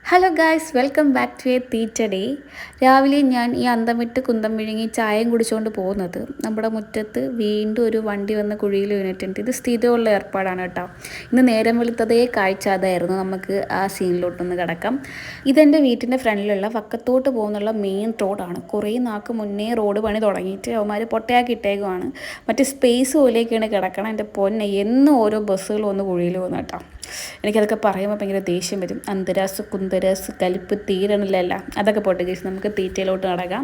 Hello guys, welcome back to a തീറ്റ day. രാവിലെ ഞാൻ ഈ അന്തം വിട്ട് കുന്തം വിഴുങ്ങി ചായയും കുടിച്ചുകൊണ്ട് പോകുന്നത് നമ്മുടെ മുറ്റത്ത് വീണ്ടും ഒരു വണ്ടി വന്ന് കുഴിയിൽ വീണിട്ടുണ്ട്. ഇത് സ്ഥിരമുള്ള ഏർപ്പാടാണ് കേട്ടോ. ഇന്ന് നേരം വെളുത്തതേ കാഴ്ച അതായിരുന്നു. നമുക്ക് ആ സീനിലോട്ടൊന്ന് കിടക്കാം. ഇതെൻ്റെ വീട്ടിൻ്റെ ഫ്രണ്ടിലുള്ള വക്കത്തോട്ട് പോകുന്നുള്ള മെയിൻ റോഡാണ്. കുറേ നാൾക്ക് മുന്നേ റോഡ് പണി തുടങ്ങിയിട്ട് അവന്മാർ പൊട്ടയാക്കി ഇട്ടേക്കുവാണ്. മറ്റേ സ്പേസ് പോലെയൊക്കെയാണ് കിടക്കണം. എൻ്റെ പൊന്നെ, എന്നും ഓരോ ബസ്സുകൾ വന്ന് കുഴിയിൽ പോകുന്നു കേട്ടോ. എനിക്കതൊക്കെ പറയുമ്പോൾ ഭയങ്കര ദേഷ്യം വരും. അന്തരാസ് കുന്തരാസ് കലിപ്പ് തീരണില്ലല്ല. അതൊക്കെ പോട്ടെ ഗൈസ്, നമുക്ക് തീറ്റയിലോട്ട് നടക്കാം.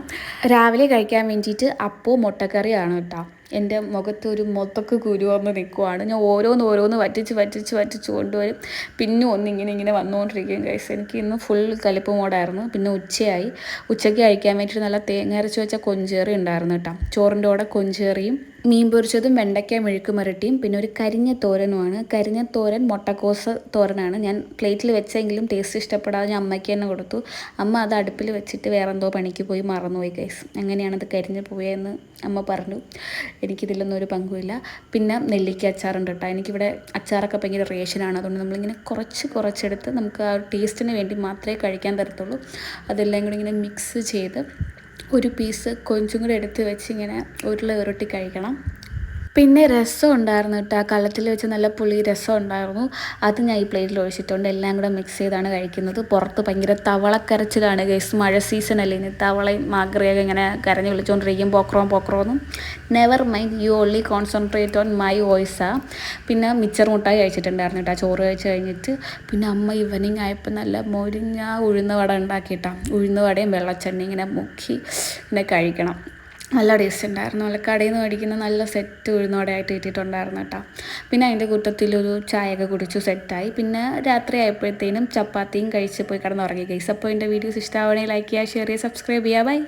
രാവിലെ കഴിക്കാൻ വേണ്ടിയിട്ട് അപ്പവും മുട്ടക്കറിയാണ് കേട്ടോ. എൻ്റെ മുഖത്ത് ഒരു മൊത്തക്ക് കുരു വന്ന് നിൽക്കുവാണ്. ഞാൻ ഓരോന്ന് വറ്റിച്ച് കൊണ്ടുവരും. പിന്നെ ഇങ്ങനെ വന്നുകൊണ്ടിരിക്കും ഗൈസ്. എനിക്ക് ഇന്ന് ഫുൾ കലിപ്പ് മോഡായിരുന്നു. പിന്നെ ഉച്ചയ്ക്ക് കഴിക്കാൻ വേണ്ടിയിട്ട് നല്ല തേങ്ങ അരച്ച് വെച്ച കൊഞ്ചേറി ഉണ്ടായിരുന്നു കേട്ടോ. ചോറിൻ്റെ കൂടെ കൊഞ്ചേറിയും മീൻ പൊരിച്ചതും വെണ്ടയ്ക്ക മെഴുക്കുമരട്ടിയും പിന്നെ ഒരു കരിഞ്ഞ തോരനുമാണ്. കരിഞ്ഞ തോരൻ മുട്ടക്കോസ് തോരനാണ്. ഞാൻ പ്ലേറ്റിൽ വെച്ചെങ്കിലും ടേസ്റ്റ് ഇഷ്ടപ്പെടാതെ ഞാൻ അമ്മയ്ക്ക് തന്നെ കൊടുത്തു. അമ്മ അത് അടുപ്പിൽ വെച്ചിട്ട് വേറെന്തോ പണിക്ക് പോയി മറന്നുപോയി ഗൈസ്. അങ്ങനെയാണത് കരിഞ്ഞ് പോയെന്ന് അമ്മ പറഞ്ഞു. എനിക്കിതിലൊന്നും ഒരു പങ്കുമില്ല. പിന്നെ നെല്ലിക്ക അച്ചാറുണ്ട് കേട്ടോ. എനിക്കിവിടെ അച്ചാറൊക്കെ ഭയങ്കര റേഷനാണ്. അതുകൊണ്ട് നമ്മളിങ്ങനെ കുറച്ചെടുത്ത് നമുക്ക് ആ ടേസ്റ്റിന് വേണ്ടി മാത്രമേ കഴിക്കാൻ തരത്തുള്ളൂ. അതെല്ലാം കൂടി ഇങ്ങനെ മിക്സ് ചെയ്ത് ഒരു പീസ് കൊഞ്ചും കൂടെ എടുത്ത് വെച്ച് ഇങ്ങനെ ഉരുട്ടി കഴിക്കണം. പിന്നെ രസം ഉണ്ടായിരുന്നു കേട്ടോ. ആ കലത്തിൽ വെച്ച് നല്ല പുളി രസം ഉണ്ടായിരുന്നു. അത് ഞാൻ ഈ പ്ലേറ്റിൽ ഒഴിച്ചിട്ടുണ്ട്. എല്ലാം കൂടെ മിക്സ് ചെയ്താണ് കഴിക്കുന്നത്. പുറത്ത് ഭയങ്കര തവളക്കരച്ചിലാണ് ഗൈസ്. മഴ സീസണല്ലേ, ഇനി തവളയും മാഗ്രയൊക്കെ ഇങ്ങനെ കരഞ്ഞ് വിളിച്ചുകൊണ്ടിരിക്കും പോക്രോന്നും. Never mind, you only concentrate on my വോയിസാണ്. പിന്നെ മിച്ചർ മുട്ടായി കഴിച്ചിട്ടുണ്ടായിരുന്നു കേട്ടോ ചോറ് കഴിച്ച് കഴിഞ്ഞിട്ട്. പിന്നെ അമ്മ ഈവനിങ് ആയപ്പോൾ നല്ല മൊരിഞ്ഞ ഉഴുന്ന് വട ഉണ്ടാക്കിയിട്ടാണ്. ഉഴുന്ന് വടയും വെള്ളച്ചെണ്ണ ഇങ്ങനെ മുക്കി ഇങ്ങനെ കഴിക്കണം. നല്ല ടേസ്റ്റ് ഉണ്ടായിരുന്നു. നല്ല കടയിൽ നിന്ന് മേടിക്കുന്ന നല്ല സെറ്റ് ഉഴുന്നോടെയായിട്ട് കിട്ടിയിട്ടുണ്ടായിരുന്നു കേട്ടോ. പിന്നെ അതിൻ്റെ കൂട്ടത്തിലൊരു ചായയൊക്കെ കുടിച്ചു സെറ്റായി. പിന്നെ രാത്രി ആയപ്പോഴത്തേനും ചപ്പാത്തിയും കഴിച്ച് പോയി കിടന്നുറങ്ങി ഗൈസ്. അപ്പോൾ എൻ്റെ വീഡിയോസ് ഇഷ്ടമാവണമെങ്കിൽ ലൈക്ക് ചെയ്യുക, ഷെയർ ചെയ്യുക, സബ്സ്ക്രൈബ് ചെയ്യുക. ബൈ.